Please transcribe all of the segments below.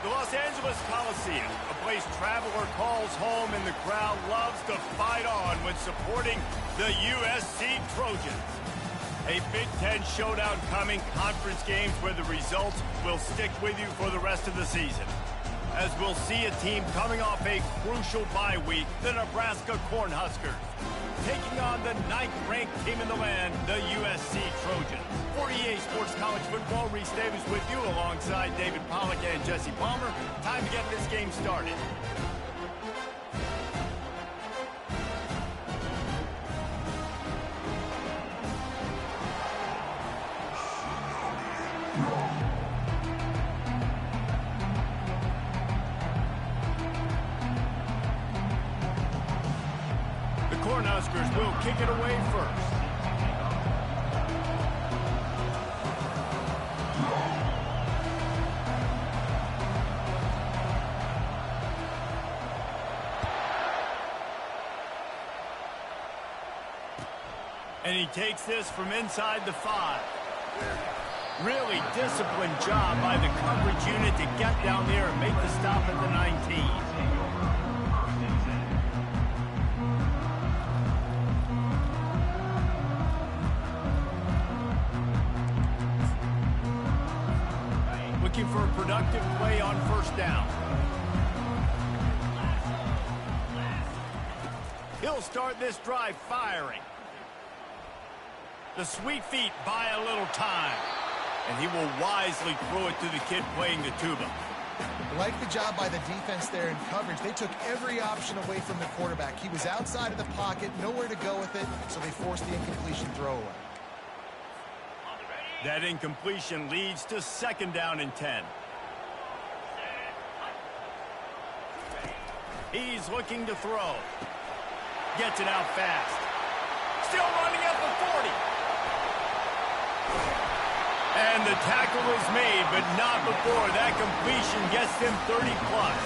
The Los Angeles Coliseum, a place traveler calls home and the crowd loves to fight on when supporting the USC Trojans. A Big Ten showdown coming, conference games where the results will stick with you for the rest of the season. As we'll see a team coming off a crucial bye week, the Nebraska Cornhuskers, taking on the 9th-ranked team in the land, the USC Trojans. For EA Sports College Football, Reese Davis with you alongside David Pollack and Jesse Palmer. Time to get this game started. The Cornhuskers will kick it away first. And he takes this from inside the 5. Really disciplined job by the coverage unit to get down there and make the stop at the 19. Looking for a productive play on first down. He'll start this drive firing. The sweet feet buy a little time, and he will wisely throw it to the kid playing the tuba. Like the job by the defense there in coverage. They took every option away from the quarterback. He was outside of the pocket, nowhere to go with it, so they forced the incompletion throwaway. That incompletion leads to 2nd down and 10. He's looking to throw. Gets it out fast. Still running at the 40. And the tackle is made, but not before that completion gets him 30-plus.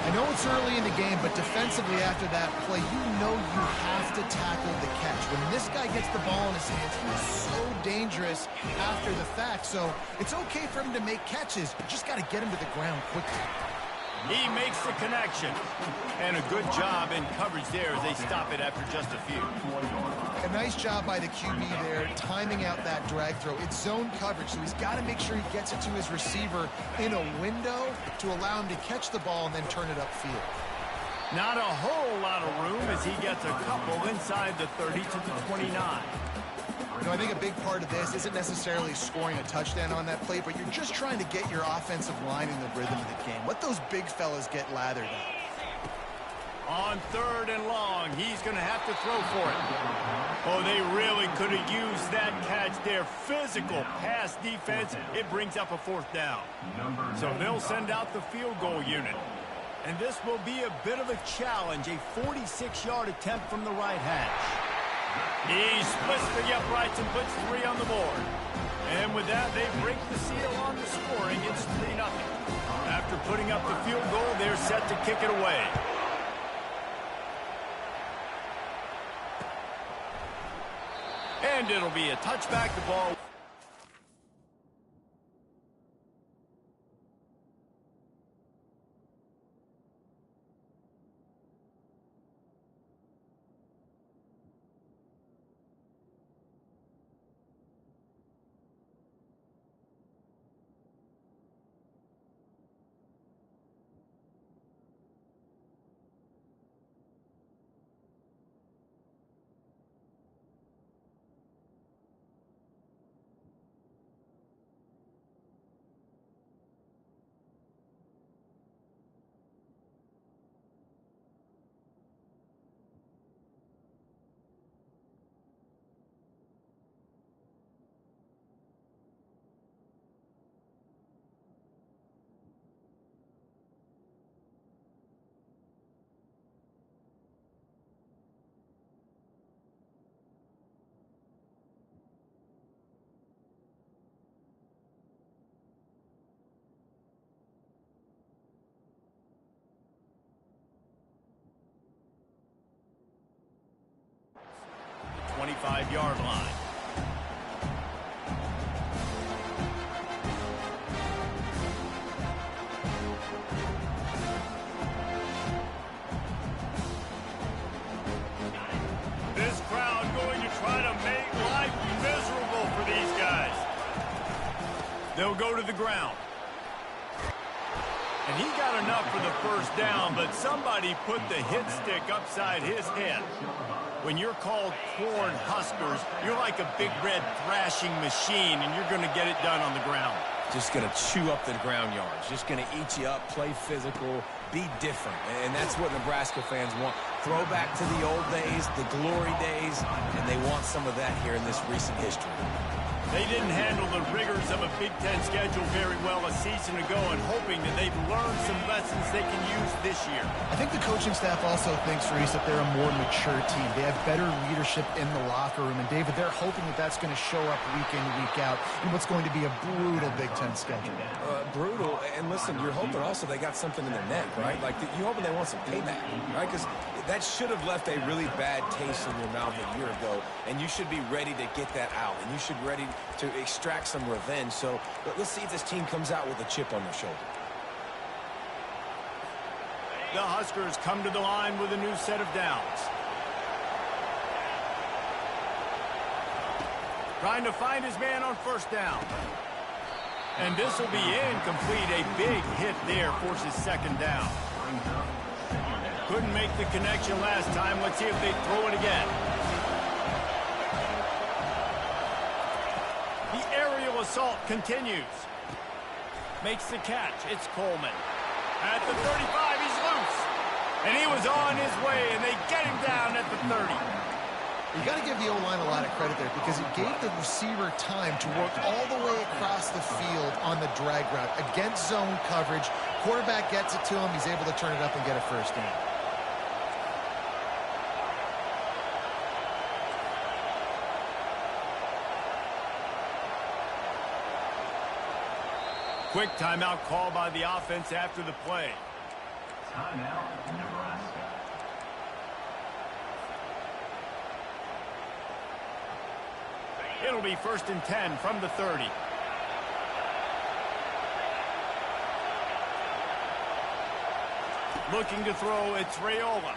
I know it's early in the game, but defensively after that play, you know you have to tackle the catch. When this guy gets the ball in his hands, he's so dangerous after the fact. So it's okay for him to make catches, but just got to get him to the ground quickly. He makes the connection. And a good job in coverage there as they stop it after just a few. A nice job by the QB there, timing out that drag throw. It's zone coverage, so he's got to make sure he gets it to his receiver in a window to allow him to catch the ball and then turn it upfield. Not a whole lot of room as he gets a couple inside the 30 to the 29. You know, I think a big part of this isn't necessarily scoring a touchdown on that play, but you're just trying to get your offensive line in the rhythm of the game. Let those big fellas get lathered up. On 3rd and long, he's going to have to throw for it. Oh, they really could have used that catch there. Physical pass defense. It brings up a 4th down. So they'll send out the field goal unit. And this will be a bit of a challenge, a 46-yard attempt from the right hash. He splits the uprights and puts 3 on the board. And with that, they break the seal on the scoring. It's 3-0. After putting up the field goal, they're set to kick it away. And it'll be a touchback. The ball. The 25-yard line. They'll go to the ground. And he got enough for the first down, but somebody put the hit stick upside his head. When you're called Corn Huskers, you're like a big red thrashing machine, and you're going to get it done on the ground. Just going to chew up the ground yards. Just going to eat you up, play physical, be different. And that's what Nebraska fans want. Throw back to the old days, the glory days, and they want some of that here in this recent history. They didn't handle the rigors of a Big Ten schedule very well a season ago, and hoping that they've learned some lessons they can use this year. I think the coaching staff also thinks, Reese, that they're a more mature team. They have better leadership in the locker room. And, David, they're hoping that that's going to show up week in, week out in what's going to be a brutal Big Ten schedule. Brutal. And, listen, you're hoping also they got something in their neck, right? Like, you're hoping they want some payback, right? Because that should have left a really bad taste in your mouth a year ago, and you should be ready to get that out, and you should be ready to extract some revenge. So let's see if this team comes out with a chip on their shoulder. The Huskers come to the line with a new set of downs. Trying to find his man on first down. And this will be incomplete. A big hit there forces second down. Couldn't make the connection last time. Let's see if they throw it again. The aerial assault continues. Makes the catch. It's Coleman. At the 35, he's loose. And he was on his way, and they get him down at the 30. You got to give the O-line a lot of credit there because it gave the receiver time to work all the way across the field on the drag route against zone coverage. Quarterback gets it to him. He's able to turn it up and get a first down. Quick timeout call by the offense after the play. Timeout, Nebraska. It'll be 1st and 10 from the 30. Looking to throw, it's Raiola.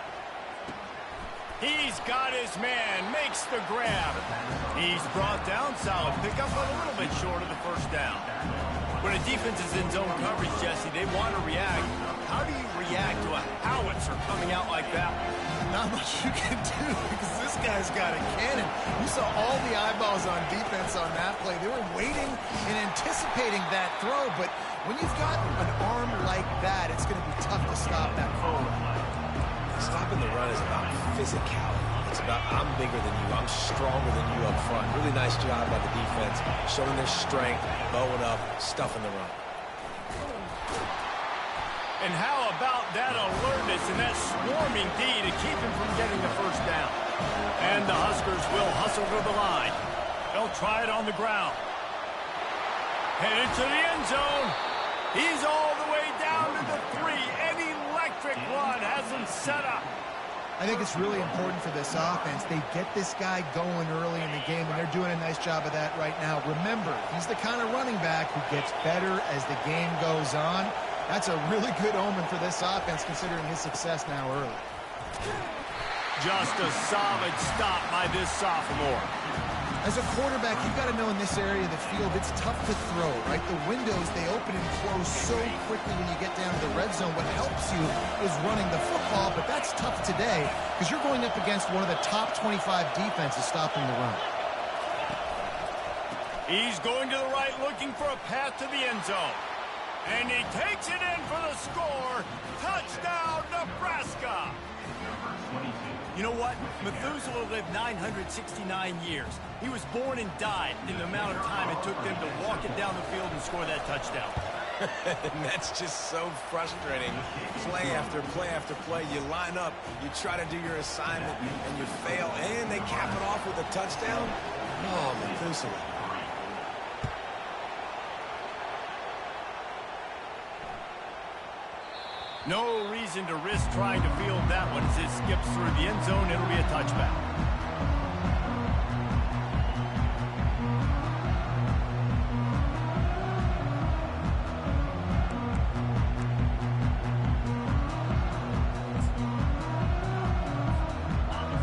He's got his man, makes the grab. He's brought down, solid pickup, but a little bit short of the first down. When a defense is in zone coverage, Jesse, they want to react. How do you react to a howitzer coming out like that? Not much you can do because this guy's got a cannon. You saw all the eyeballs on defense on that play. They were waiting and anticipating that throw, but when you've got an arm like that, it's going to be tough to stop that forward. Stopping the run is about physicality. It's about I'm bigger than you, I'm stronger than you up front. Really nice job by the defense, showing their strength, bowing up, stuffing the run. And how about that alertness and that swarming D to keep him from getting the first down? And the Huskers will hustle to the line. They'll try it on the ground. Headed to the end zone. He's all the way down to the 3. An electric run has him set up. I think it's really important for this offense. They get this guy going early in the game, and they're doing a nice job of that right now. Remember, he's the kind of running back who gets better as the game goes on. That's a really good omen for this offense, considering his success now early. Just a solid stop by this sophomore. As a quarterback, you've got to know in this area of the field, it's tough to throw, right? The windows, they open and close so quickly when you get down to the red zone. What helps you is running the football, but that's tough today because you're going up against one of the top 25 defenses stopping the run. He's going to the right, looking for a path to the end zone. And he takes it in for the score. Touchdown, Nebraska. You know what? Methuselah lived 969 years. He was born and died in the amount of time it took them to walk it down the field and score that touchdown. And that's just so frustrating. Play after play after play. You line up, you try to do your assignment, and you fail, and they cap it off with a touchdown. Oh, Methuselah. No reason to risk trying to field that one as it skips through the end zone. It'll be a touchback.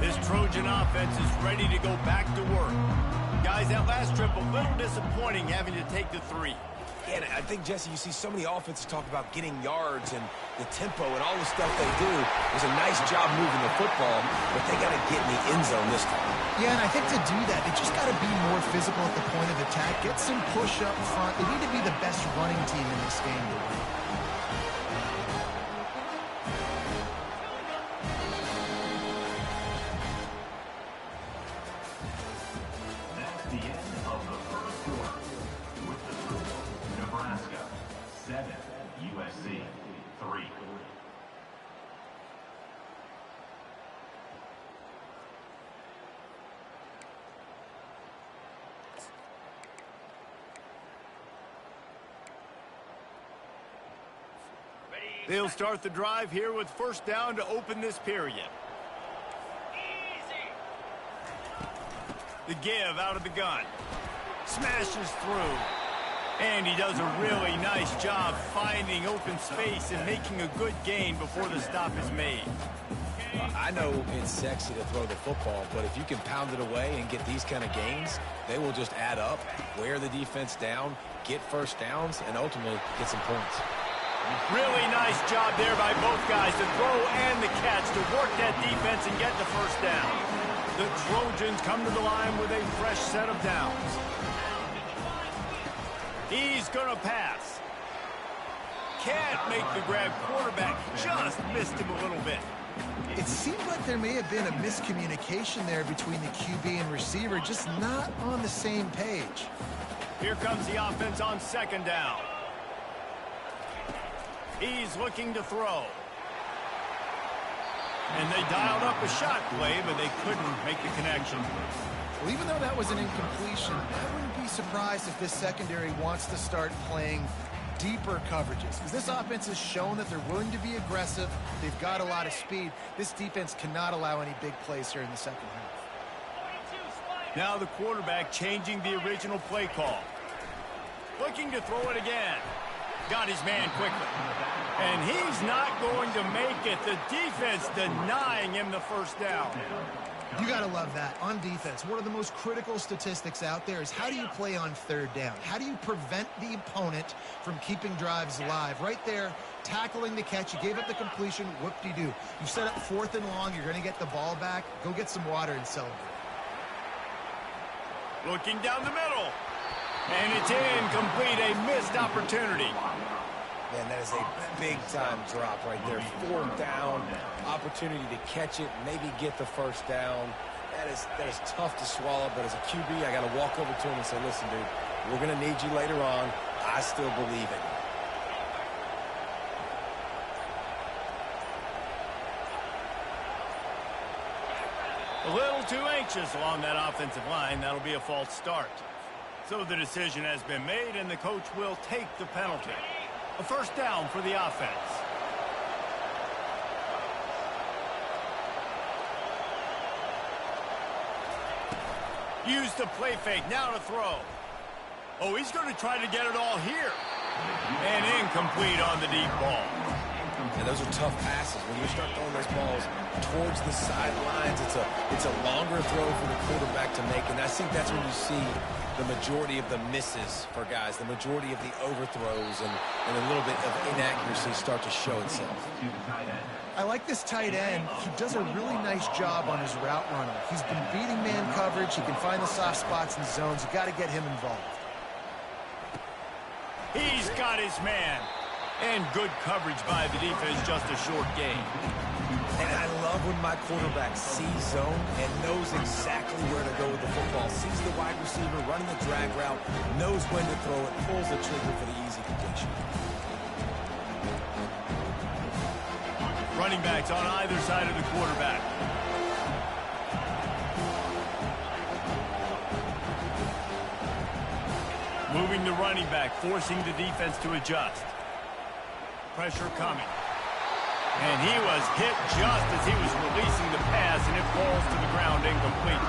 This Trojan offense is ready to go back to work. Guys, that last trip a little disappointing having to take the 3. Yeah, and I think, Jesse, you see so many offenses talk about getting yards and the tempo and all the stuff they do. It was a nice job moving the football, but they got to get in the end zone this time. Yeah, and I think to do that, they just got to be more physical at the point of attack, get some push up front. They need to be the best running team in this game to win. That's the end of the first quarter. With the score, Nebraska 7, USC 3. They'll start the drive here with first down to open this period. The give out of the gun. Smashes through. And he does a really nice job finding open space and making a good gain before the stop is made. I know it's sexy to throw the football, but if you can pound it away and get these kind of gains, they will just add up, wear the defense down, get first downs, and ultimately get some points. Really nice job there by both guys to throw and the catch to work that defense and get the first down. The Trojans come to the line with a fresh set of downs. He's going to pass. Can't make the grab. Quarterback just missed him a little bit. It seemed like there may have been a miscommunication there between the QB and receiver, just not on the same page. Here comes the offense on second down. He's looking to throw. And they dialed up a shot play, but they couldn't make the connection. Well, even though that was an incompletion, I wouldn't be surprised if this secondary wants to start playing deeper coverages. Because this offense has shown that they're willing to be aggressive. They've got a lot of speed. This defense cannot allow any big plays here in the second half. Now the quarterback changing the original play call. Looking to throw it again. Got his man quickly. And he's not going to make it. The defense denying him the first down. You got to love that. On defense, one of the most critical statistics out there is how do you play on third down? How do you prevent the opponent from keeping drives alive? Right there, tackling the catch. You gave up the completion. Whoop-de-doo. You set up 4th and long. You're going to get the ball back. Go get some water and celebrate. Looking down the middle. And it's incomplete, a missed opportunity. Man, that is a big-time drop right there. 4th down, opportunity to catch it, maybe get the first down. That is tough to swallow, but as a QB, I got to walk over to him and say, listen, dude, we're going to need you later on. I still believe in you. A little too anxious along that offensive line. That'll be a false start. So the decision has been made, and the coach will take the penalty. A first down for the offense. Use the play fake. Now to throw. Oh, he's going to try to get it all here. And incomplete on the deep ball. And those are tough passes. When you start throwing those balls towards the sidelines, it's a longer throw for the quarterback to make. And I think that's when you see the majority of the misses for guys, the majority of the overthrows and a little bit of inaccuracy start to show itself. I like this tight end. He does a really nice job on his route running. He's been beating man coverage. He can find the soft spots and zones. You got to get him involved. He's got his man. And good coverage by the defense, just a short gain. And I love when my quarterback sees zone and knows exactly where to go with the football. Sees the wide receiver running the drag route, knows when to throw it, pulls the trigger for the easy completion. Running backs on either side of the quarterback. Moving the running back, forcing the defense to adjust. Pressure coming. And he was hit just as he was releasing the pass, and it falls to the ground incomplete.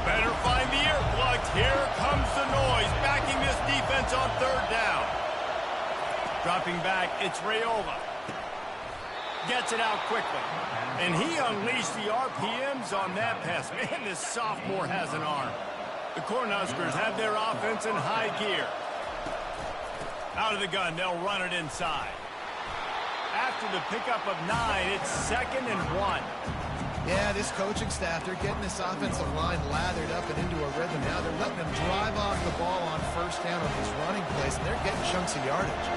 Better find the air plugs. Here comes the noise, backing this defense on third down. Dropping back, it's Raiola. Gets it out quickly. And he unleashed the RPMs on that pass. Man, this sophomore has an arm. The Cornhuskers have their offense in high gear. Out of the gun, they'll run it inside. After the pickup of 9, it's 2nd and 1. Yeah, this coaching staff, they're getting this offensive line lathered up and into a rhythm now. They're letting them drive off the ball on first down with these running plays, and they're getting chunks of yardage.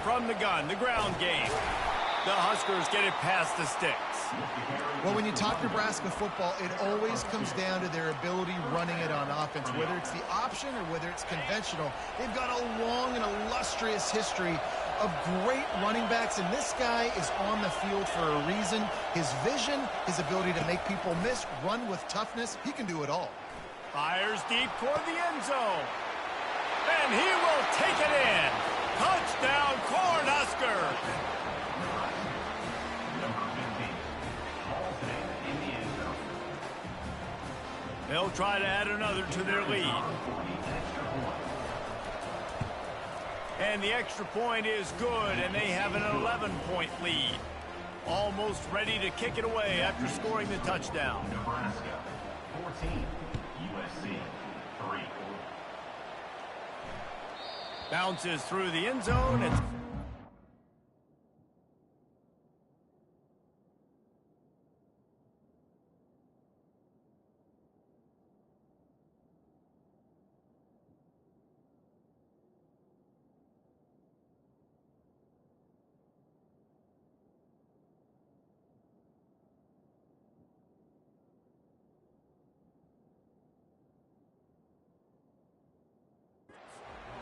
From the gun, the ground game. The Huskers get it past the sticks. Well, when you talk Nebraska football, it always comes down to their ability running it on offense. Whether it's the option or whether it's conventional, they've got a long and illustrious history of great running backs, and this guy is on the field for a reason. His vision, his ability to make people miss, run with toughness, he can do it all. Fires deep toward the end zone. And he will take it in. Touchdown, Cornhuskers! They'll try to add another to their lead. And the extra point is good, and they have an 11-point lead. Almost ready to kick it away after scoring the touchdown. Nebraska 14, USC 3. Bounces through the end zone. It's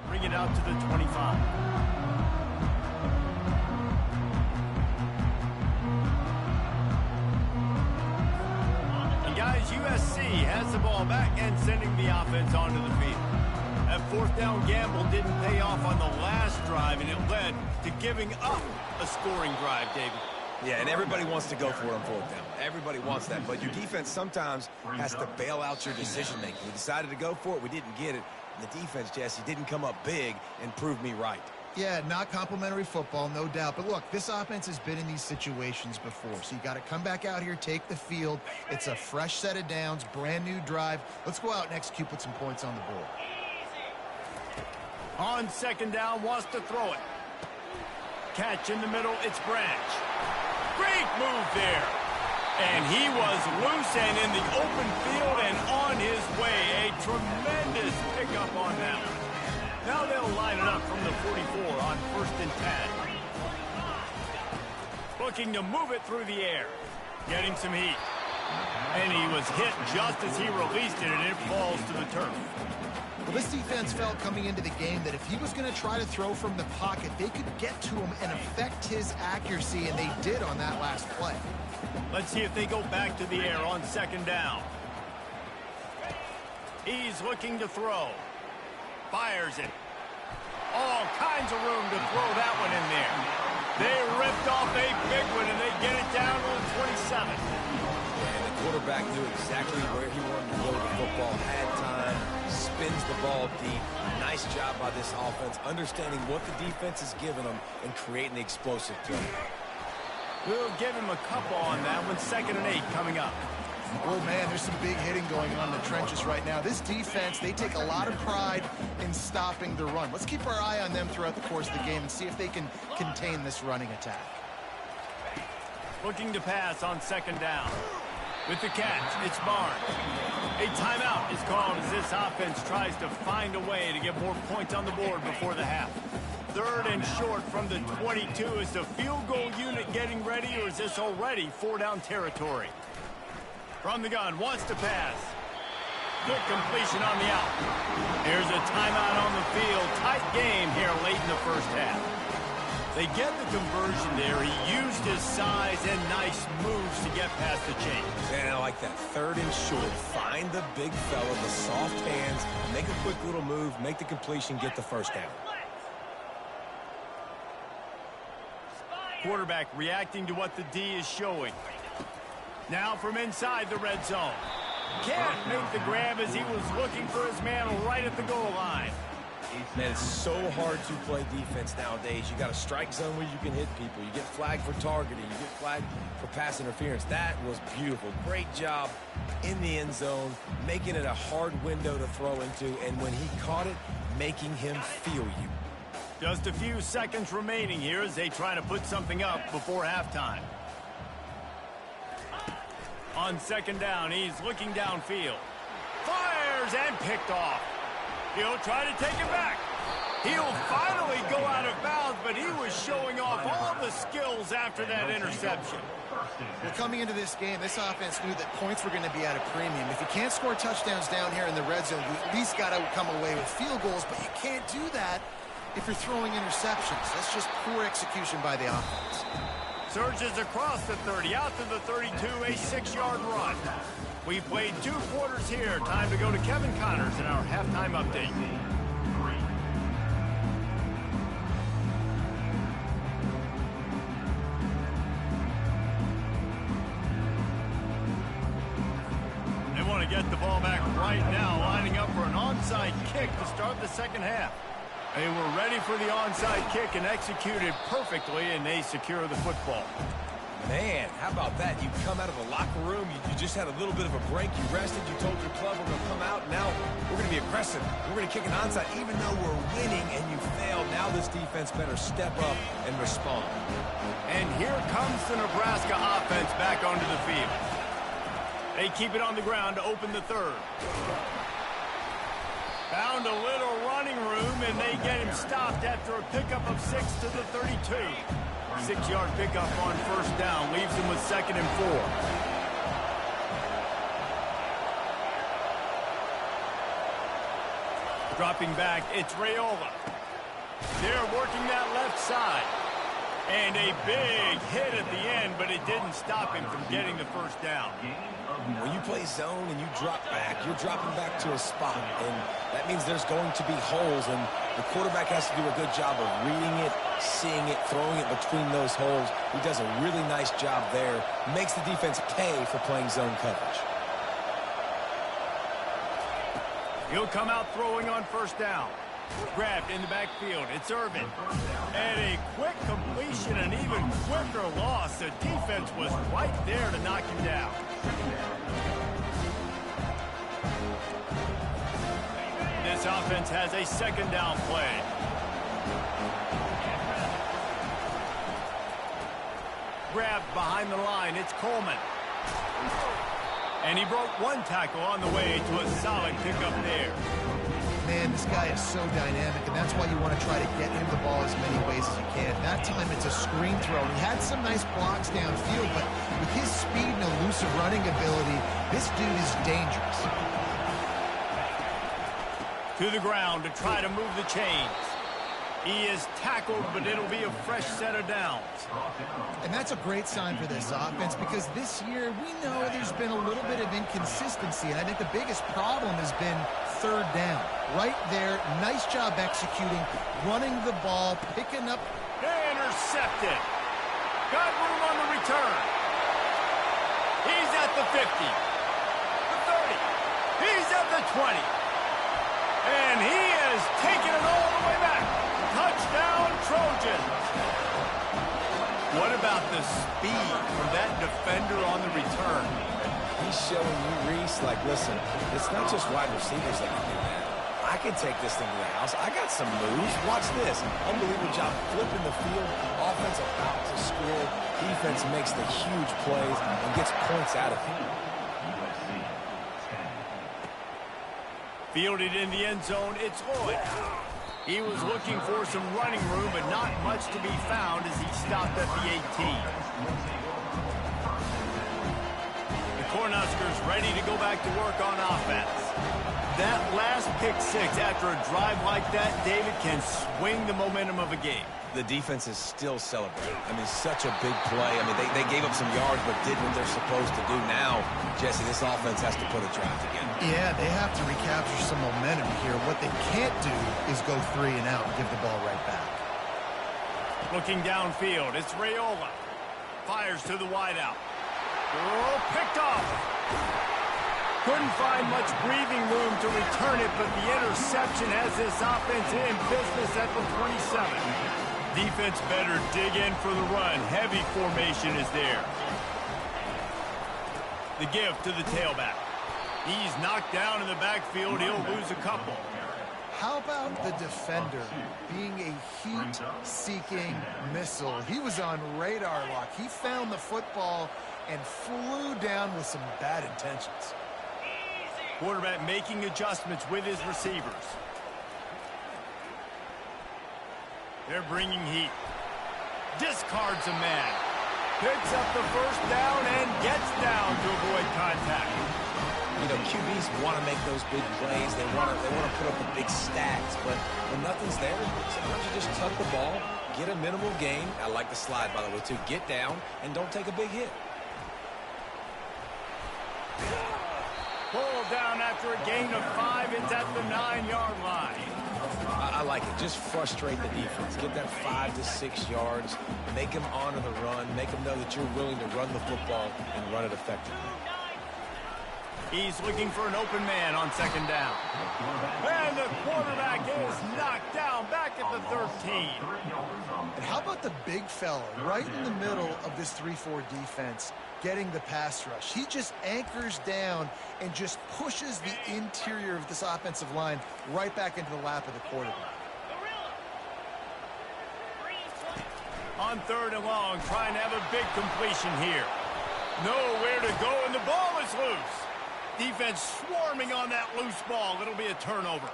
bring it out to the 25. And guys, USC has the ball back and sending the offense onto the field. That fourth down gamble didn't pay off on the last drive, and it led to giving up a scoring drive, David. Yeah, and everybody wants to go for it on fourth down. Everybody wants that, but your defense sometimes has to bail out your decision-making. We decided to go for it. We didn't get it. And the defense, Jesse, didn't come up big and prove me right. Yeah, not complimentary football, no doubt. But look, this offense has been in these situations before. So you got to come back out here, take the field. It's a fresh set of downs, brand new drive. Let's go out and execute, put some points on the board. On second down, wants to throw it. Catch in the middle, it's Branch. Great move there. And he was loose and in the open field and on his way. A tremendous pickup on that one. Now they'll line it up from the 44 on 1st and 10. Looking to move it through the air. Getting some heat. And he was hit just as he released it, and it falls to the turf. Well, this defense felt coming into the game that if he was going to try to throw from the pocket, they could get to him and affect his accuracy, and they did on that last play. Let's see if they go back to the air on second down. He's looking to throw. Fires it. All kinds of room to throw that one in there. They ripped off a big one, and they get it down to the 27. And the quarterback knew exactly where he wanted to go with the football, had time, spins the ball deep. Nice job by this offense, understanding what the defense is giving them and creating the explosive play. We'll give him a couple on that one. 2nd and 8 coming up. Oh, man, there's some big hitting going on in the trenches right now. This defense, they take a lot of pride in stopping the run. Let's keep our eye on them throughout the course of the game and see if they can contain this running attack. Looking to pass on second down. With the catch, it's Barnes. A timeout is called as this offense tries to find a way to get more points on the board before the half. 3rd and short from the 22. Is the field goal unit getting ready, or is this already 4-down territory? From the gun, wants to pass. Good completion on the out. Here's a timeout on the field. Tight game here late in the first half. They get the conversion there. He used his size and nice moves to get past the chains. And I like that. 3rd and short. Find the big fella, the soft hands, make a quick little move, make the completion, get the first down. Quarterback reacting to what the D is showing. Now from inside the red zone. Can't make the grab as he was looking for his man right at the goal line. Man, it's so hard to play defense nowadays. You got a strike zone where you can hit people. You get flagged for targeting. You get flagged for pass interference. That was beautiful. Great job in the end zone, making it a hard window to throw into. And when he caught it, making him feel you. Just a few seconds remaining here as they try to put something up before halftime. On second down, he's looking downfield. Fires and picked off. He'll try to take it back. He'll finally go out of bounds, but he was showing off all the skills after that interception. Well, coming into this game, this offense knew that points were going to be at a premium. If you can't score touchdowns down here in the red zone, you at least got to come away with field goals, but you can't do that if you're throwing interceptions. That's just poor execution by the offense. Surges across the 30, out to the 32, a 6-yard run. We've played 2 quarters here. Time to go to Kevin Connors in our halftime update. They want to get the ball back right now, lining up for an onside kick to start the second half. They were ready for the onside kick and executed perfectly, and they secure the football. Man, how about that? You come out of the locker room, you just had a little bit of a break, you rested, you told your club we're going to come out, now we're going to be aggressive. We're going to kick an onside, even though we're winning and you failed. Now this defense better step up and respond. And here comes the Nebraska offense back onto the field. They keep it on the ground to open the third. Found a little running room, and they get him stopped after a pickup of 6 to the 32. 6-yard pickup on first down leaves him with 2nd and 4. Dropping back, it's Raiola. They're working that left side. And a big hit at the end, but it didn't stop him from getting the first down. When you play zone and you drop back, you're dropping back to a spot, and that means there's going to be holes, and the quarterback has to do a good job of reading it, seeing it, throwing it between those holes. He does a really nice job there. Makes the defense pay for playing zone coverage. He'll come out throwing on first down. Grabbed in the backfield. It's Irvin. And a quick completion, an even quicker loss. The defense was right there to knock him down. This offense has a 2nd down play. Grabbed behind the line. It's Coleman. And he broke 1 tackle on the way to a solid pickup there. Man, this guy is so dynamic, and that's why you want to try to get him the ball as many ways as you can. That time it's a screen throw. He had some nice blocks downfield, but with his speed and elusive running ability, this dude is dangerous. To the ground to try to move the chains. He is tackled, but it'll be a fresh set of downs. And that's a great sign for this offense, because this year we know there's been a little bit of inconsistency, and I think the biggest problem has been 3rd down. Right there, nice job executing, running the ball, picking up. Intercepted. Got room on the return. He's at the 50. The 30. He's at the 20. And he has taken it all the way back. Touchdown, Trojans. What about the speed from that defender on the return? He's showing you, Reese, like, listen, it's not just wide receivers that can do that. I can take this thing to the house. I got some moves. Watch this. Unbelievable job flipping the field. Offense about to score. Defense makes the huge plays and gets points out of it. Fielded in the end zone, it's Lloyd. He was looking for some running room, but not much to be found as he stopped at the 18. The Cornhuskers ready to go back to work on offense. That last pick 6 after a drive like that, David, can swing the momentum of a game. The defense is still celebrating. I mean, such a big play. I mean, they gave up some yards, but did what they're supposed to do. Now, Jesse, this offense has to put a drive together. Yeah, they have to recapture some momentum here. What they can't do is go 3 and out and give the ball right back. Looking downfield, it's Raiola. Fires to the wideout. Oh, picked off. Couldn't find much breathing room to return it, but the interception has this offense in business at the 27. Defense better dig in for the run. Heavy formation is there. The give to the tailback. He's knocked down in the backfield. He'll lose a couple. How about the defender being a heat-seeking missile? He was on radar lock. He found the football and flew down with some bad intentions. Quarterback making adjustments with his receivers. They're bringing heat. Discards a man. Picks up the first down and gets down to avoid contact. You know, QBs want to make those big plays. They want to put up the big stats, but when nothing's there, sometimes you just tuck the ball, get a minimal gain. I like the slide, by the way, too. Get down and don't take a big hit. Pulled down after a gain of 5. It's at the 9-yard line. I like it. Just frustrate the defense. Get that 5 to 6 yards. Make them honor the run. Make them know that you're willing to run the football and run it effectively. He's looking for an open man on second down. And the quarterback is knocked down back at the 13. And how about the big fella right in the middle of this 3-4 defense getting the pass rush? He just anchors down and just pushes the interior of this offensive line right back into the lap of the quarterback. On 3rd and long, trying to have a big completion here. Nowhere to go, and the ball is loose. Defense swarming on that loose ball. It'll be a turnover.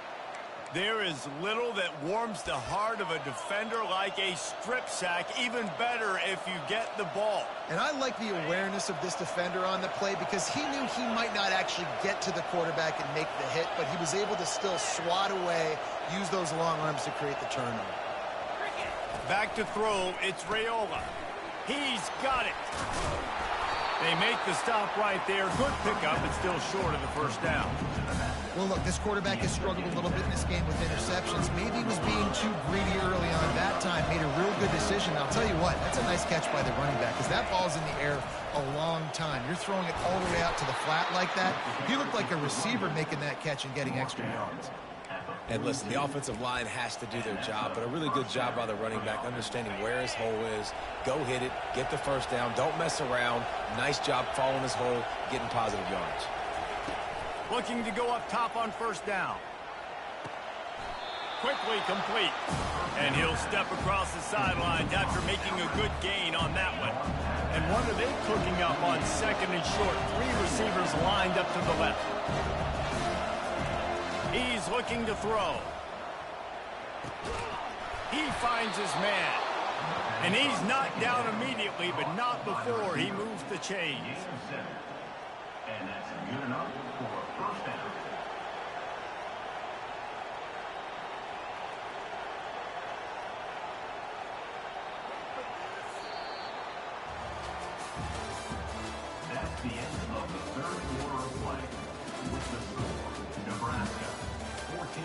There is little that warms the heart of a defender like a strip sack. Even better if you get the ball. And I like the awareness of this defender on the play because he knew he might not actually get to the quarterback and make the hit, but he was able to still swat away, use those long arms to create the turnover. Back to throw, it's Raiola. He's got it. They make the stop right there. Good pickup, but still short of the first down. Well, look, this quarterback has struggled a little bit in this game with interceptions. Maybe he was being too greedy early on that time. Made a real good decision. I'll tell you what, that's a nice catch by the running back because that ball's in the air a long time. You're throwing it all the way out to the flat like that. He looked like a receiver making that catch and getting extra yards. And listen, the offensive line has to do their job, but a really good job by the running back understanding where his hole is. Go hit it, get the first down, don't mess around. Nice job following his hole, getting positive yards. Looking to go up top on first down. Quickly complete. And he'll step across the sidelines after making a good gain on that one. And what are they cooking up on 2nd and short? 3 receivers lined up to the left. He's looking to throw. He finds his man. And he's knocked down immediately, but not before he moves the chains. And that's good enough for a first down. That's the end of the 3rd quarter of play. With the score, Nebraska 14,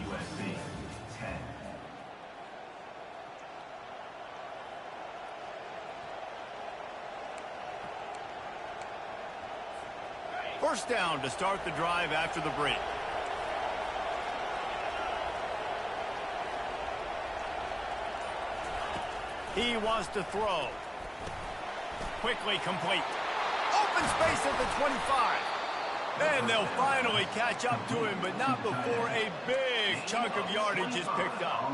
USC 10. First down to start the drive after the break. He wants to throw. Quickly complete. Open space at the 25. And they'll finally catch up to him, but not before a big chunk of yardage is picked up.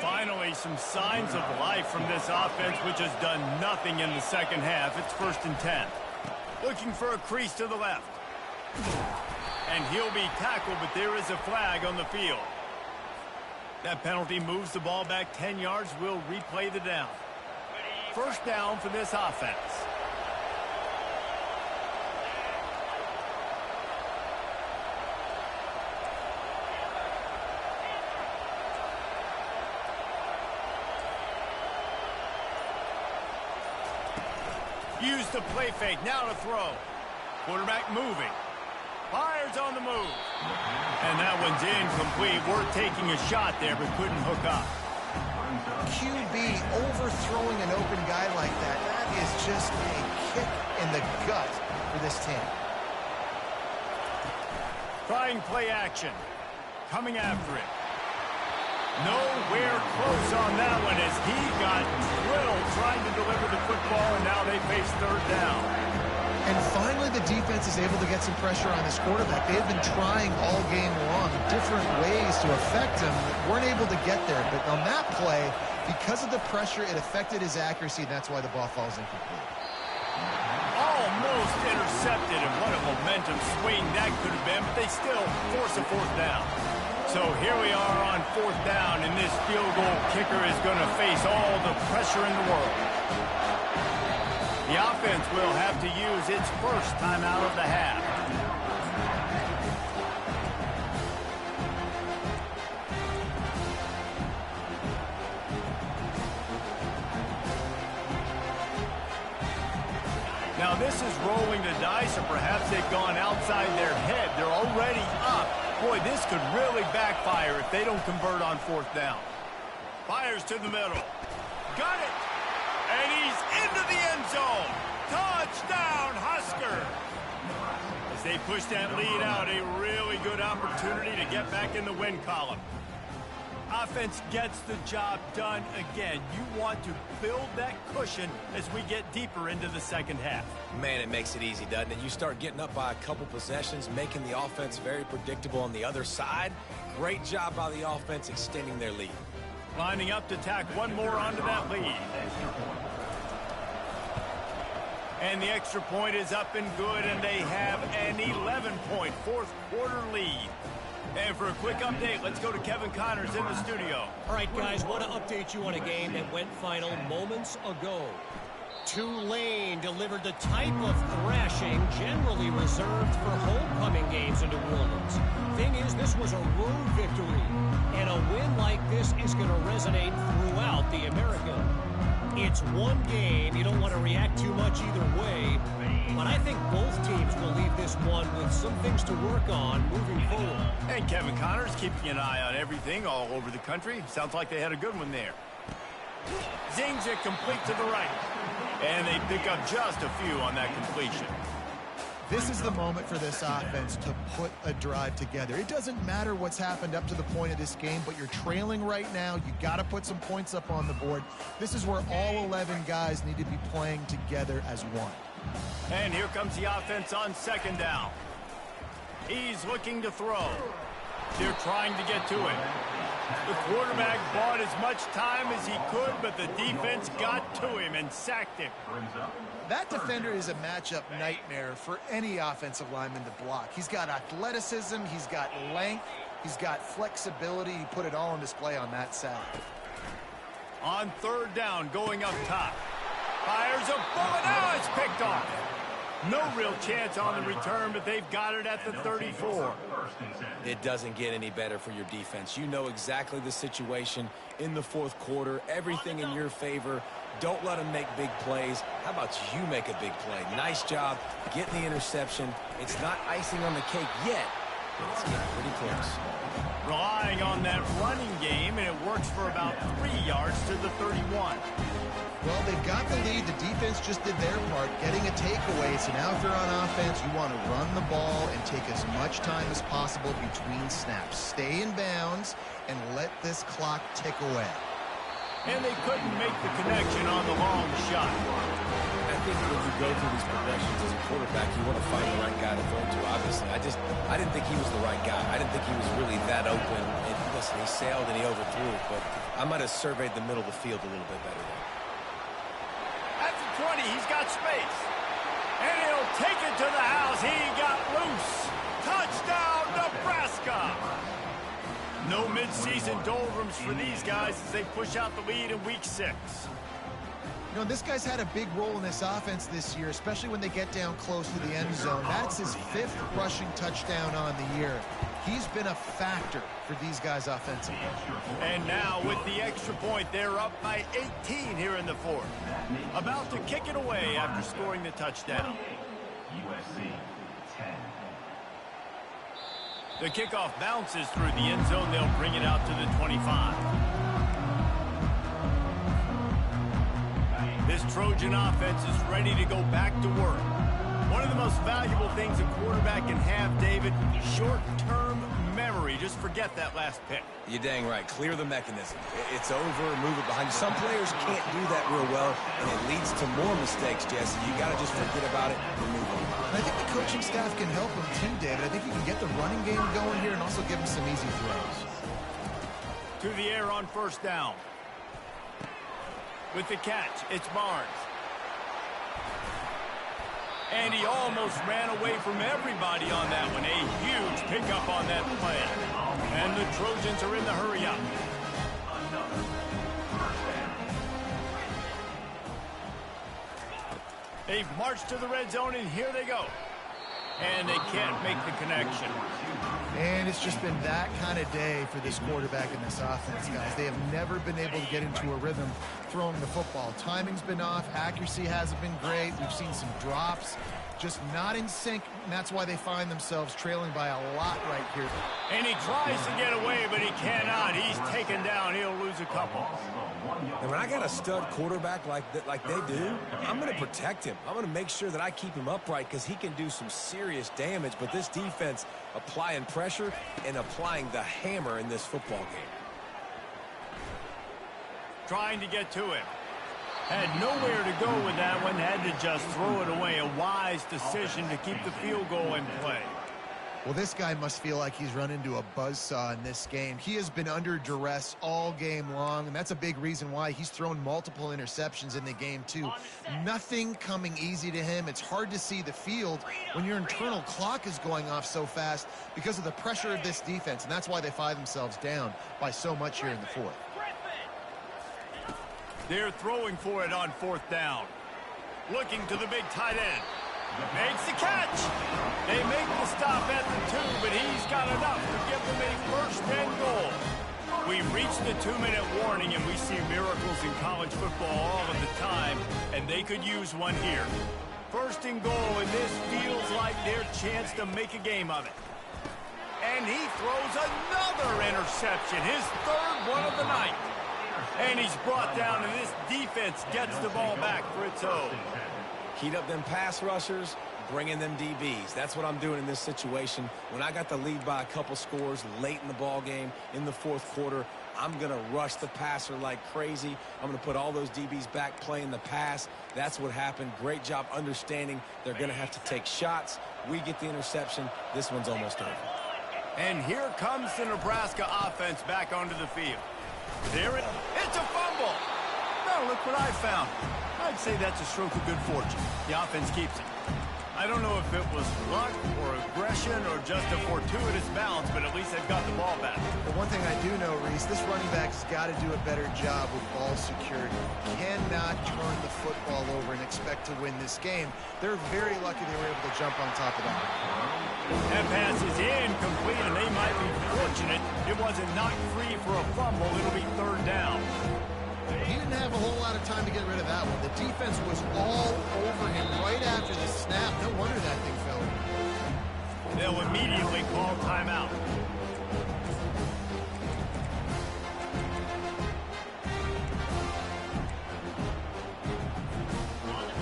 Finally, some signs of life from this offense, which has done nothing in the second half. It's 1st and 10. Looking for a crease to the left. And he'll be tackled, but there is a flag on the field. That penalty moves the ball back 10 yards. We'll replay the down. First down for this offense. Use the play fake. Now to throw. Quarterback moving. Fires on the move. And that one's incomplete. We're taking a shot there, but couldn't hook up. QB overthrowing an open guy like that. That is just a kick in the gut for this team. Trying play action. Coming after it. Nowhere close on that one as he got drilled trying to deliver the football, and now they face 3rd down. And finally, the defense is able to get some pressure on this quarterback. They've been trying all game long different ways to affect him, weren't able to get there. But on that play, because of the pressure, it affected his accuracy, and that's why the ball falls incomplete. Almost intercepted, and what a momentum swing that could have been, but they still force a fourth down. So here we are on fourth down, and this field goal kicker is going to face all the pressure in the world. The offense will have to use its first timeout of the half. Now this is rolling the dice, or perhaps they've gone outside their head. They're already up. Boy, this could really backfire if they don't convert on fourth down. Fires to the middle. Got it! And he's into the end zone. Touchdown, Husker! As they push that lead out, a really good opportunity to get back in the win column. Offense gets the job done again. You want to build that cushion as we get deeper into the second half. Man, it makes it easy, doesn't it? You start getting up by a couple possessions, making the offense very predictable on the other side. Great job by the offense extending their lead. Lining up to tack one more onto that lead. And the extra point is up and good, and they have an 11-point fourth quarter lead. And for a quick update, let's go to Kevin Connors in the studio. All right, guys, want to update you on a game that went final moments ago. Tulane delivered the type of thrashing generally reserved for homecoming games in New Orleans. Thing is, this was a road victory, and a win like this is going to resonate throughout the America. It's one game. You don't want to react too much either way, but I think both teams will leave this one with some things to work on moving forward. And Kevin Connors keeping an eye on everything all over the country. Sounds like they had a good one there. Zings it complete to the right. And they pick up just a few on that completion. This is the moment for this offense to put a drive together. It doesn't matter what's happened up to the point of this game, but you're trailing right now. You got to put some points up on the board. This is where all 11 guys need to be playing together as one. And here comes the offense on second down. He's looking to throw. They're trying to get to it. The quarterback bought as much time as he could, but the defense got to him and sacked him. That defender is a matchup nightmare for any offensive lineman to block. He's got athleticism, he's got length, he's got flexibility. He put it all on display on that side. On third down, going up top. Fires a bullet. Now it's picked off. No real chance on the return, but they've got it at the 34. It doesn't get any better for your defense. You know exactly the situation in the fourth quarter. Everything in your favor. Don't let them make big plays. How about you make a big play? Nice job getting the interception. It's not icing on the cake yet, but it's getting pretty close. Relying on that running game, and it works for about 3 yards to the 31. Well, they've got the lead. The defense just did their part, getting a takeaway. So now if you're on offense, you want to run the ball and take as much time as possible between snaps. Stay in bounds and let this clock tick away. And they couldn't make the connection on the long shot. I think when you go through these progressions as a quarterback, you want to find the right guy to throw to, obviously. I didn't think he was the right guy. I didn't think he was really that open. And listen, he sailed and he overthrew it, but I might have surveyed the middle of the field a little bit better there. At the 20, he's got space. And he'll take it to the house. He got loose. Touchdown, Nebraska. No midseason doldrums for these guys as they push out the lead in week 6. You know, this guy's had a big role in this offense this year, especially when they get down close to the end zone. That's his 5th rushing touchdown on the year. He's been a factor for these guys offensively. And now with the extra point, they're up by 18 here in the fourth. About to kick it away after scoring the touchdown. USC 10. The kickoff bounces through the end zone. They'll bring it out to the 25. This Trojan offense is ready to go back to work. One of the most valuable things a quarterback can have, David, short-term memory. You just forget that last pick. You're dang right. Clear the mechanism. It's over, move it behind you. Some players can't do that real well, and it leads to more mistakes, Jesse. You got to just forget about it and move on. And I think the coaching staff can help him too, David. I think he can get the running game going here and also give him some easy throws. To the air on first down. With the catch, it's Barnes. And he almost ran away from everybody on that one. A huge pickup on that play. And the Trojans are in the hurry up. They've marched to the red zone, and here they go. And they can't make the connection. And it's just been that kind of day for this quarterback and this offense, guys. They have never been able to get into a rhythm throwing the football. Timing's been off. Accuracy hasn't been great. We've seen some drops. Just not in sync, and that's why they find themselves trailing by a lot right here. And he tries to get away, but he cannot. He's taken down. He'll lose a couple. And when I got a stud quarterback like they do, I'm going to protect him. I'm going to make sure that I keep him upright because he can do some serious damage. But this defense applying pressure and applying the hammer in this football game. Trying to get to him. Had nowhere to go with that one. Had to just throw it away. A wise decision to keep the field goal in play. Well, this guy must feel like he's run into a buzzsaw in this game. He has been under duress all game long, and that's a big reason why he's thrown multiple interceptions in the game, too. Nothing coming easy to him. It's hard to see the field when your internal clock is going off so fast because of the pressure of this defense, and that's why they find themselves down by so much here in the fourth. They're throwing for it on fourth down. Looking to the big tight end. Makes the catch. They make the stop at the 2, but he's got enough to give them a first and goal. We reached the 2-minute warning, and we see miracles in college football all of the time, and they could use one here. First and goal, and this feels like their chance to make a game of it. And he throws another interception, his third one of the night. And he's brought down, and this defense gets the ball back for its own. Heat up them pass rushers, bring in them DBs. That's what I'm doing in this situation. When I got the lead by a couple scores late in the ball game, in the fourth quarter, I'm going to rush the passer like crazy. I'm going to put all those DBs back playing the pass. That's what happened. Great job understanding they're going to have to take shots. We get the interception. This one's almost over. And here comes the Nebraska offense back onto the field. It's a fumble. Now look what I found. I'd say that's a stroke of good fortune. The offense keeps it. I don't know if it was luck or aggression or just a fortuitous bounce, but at least they've got the ball back. But one thing I do know, Reese, this running back's got to do a better job with ball security. Cannot turn the football over and expect to win this game. They're very lucky they were able to jump on top of that. That pass is incomplete, and they might be fortunate it wasn't knocked free for a fumble. It'll be third down. He didn't have a whole lot of time to get rid of that one. The defense was all over him right after the snap. No wonder that thing fell. They'll immediately call timeout.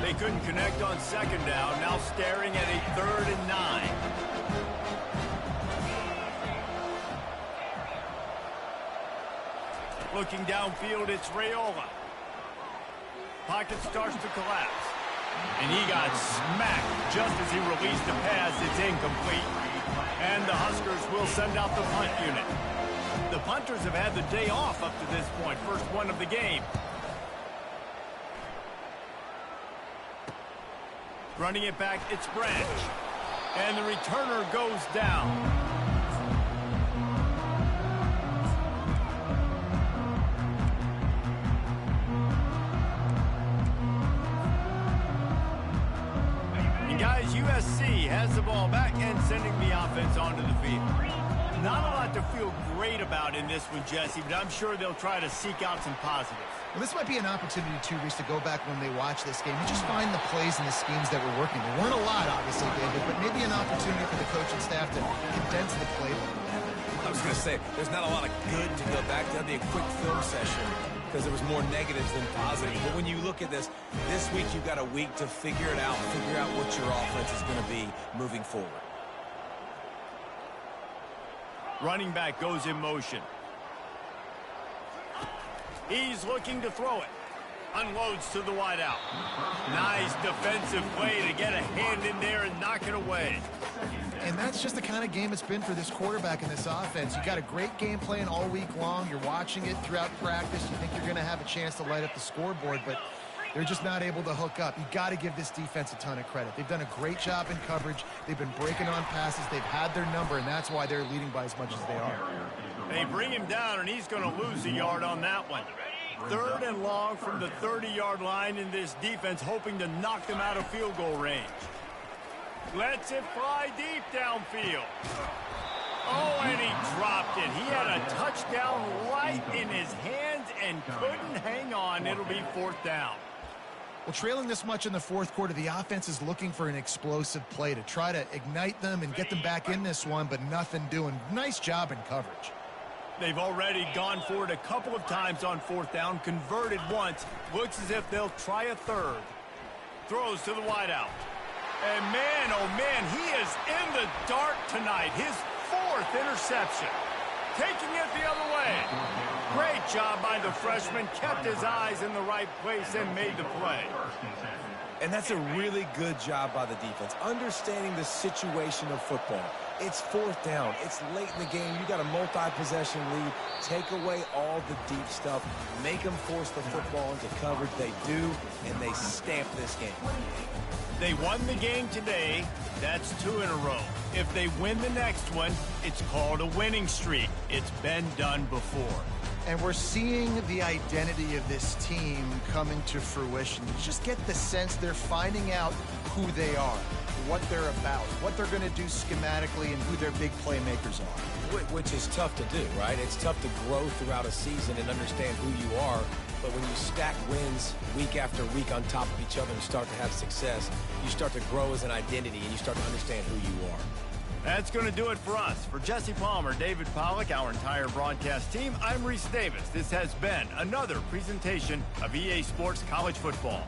They couldn't connect on second down. Now staring at a 3rd and 9. Looking downfield, it's Raiola. Pocket starts to collapse. And he got smacked just as he released the pass. It's incomplete. And the Huskers will send out the punt unit. The punters have had the day off up to this point. First one of the game. Running it back, it's Branch. And the returner goes down. Guys, USC has the ball back and sending the offense onto the field. Not a lot to feel great about in this one, Jesse, but I'm sure they'll try to seek out some positives. Well, this might be an opportunity, too, Reese, to go back when they watch this game and just find the plays and the schemes that were working. There weren't a lot, obviously, David, but maybe an opportunity for the coaching staff to condense the playbook. I was going to say, there's not a lot of good to go back. That'd be a quick film session because there was more negatives than positives. But when you look at this week you've got a week to figure it out, figure out what your offense is going to be moving forward. Running back goes in motion. He's looking to throw it. Unloads to the wideout. Nice defensive play to get a hand in there and knock it away. And that's just the kind of game it's been for this quarterback in this offense. You got a great game plan all week long. You're watching it throughout practice. You think you're going to have a chance to light up the scoreboard, but they're just not able to hook up. You got to give this defense a ton of credit. They've done a great job in coverage. They've been breaking on passes. They've had their number, and that's why they're leading by as much as they are. They bring him down, and he's going to lose a yard on that one. 3rd and long from the 30-yard line, in this defense hoping to knock them out of field goal range. Lets it fly deep downfield. Oh, and he dropped it. He had a touchdown right in his hands and couldn't hang on. It'll be 4th down. Well, trailing this much in the 4th quarter, the offense is looking for an explosive play to try to ignite them and get them back in this one, but nothing doing. Nice job in coverage. They've already gone for it a couple of times on 4th down, converted once. Looks as if they'll try a 3rd. Throws to the wideout. And man, oh man, he is in the dark tonight. His 4th interception. Taking it the other way. Great job by the freshman. Kept his eyes in the right place and made the play. And that's a really good job by the defense, understanding the situation of football. It's 4th down. It's late in the game. You got a multi-possession lead. Take away all the deep stuff. Make them force the football into coverage. They do, and they stamp this game. They won the game today. That's 2 in a row. If they win the next one, it's called a winning streak. It's been done before. And we're seeing the identity of this team coming to fruition. You just get the sense they're finding out who they are, what they're about, what they're going to do schematically, and who their big playmakers are. Which is tough to do, right? It's tough to grow throughout a season and understand who you are. But when you stack wins week after week on top of each other and start to have success, you start to grow as an identity and you start to understand who you are. That's going to do it for us. For Jesse Palmer, David Pollack, our entire broadcast team, I'm Reese Davis. This has been another presentation of EA Sports College Football.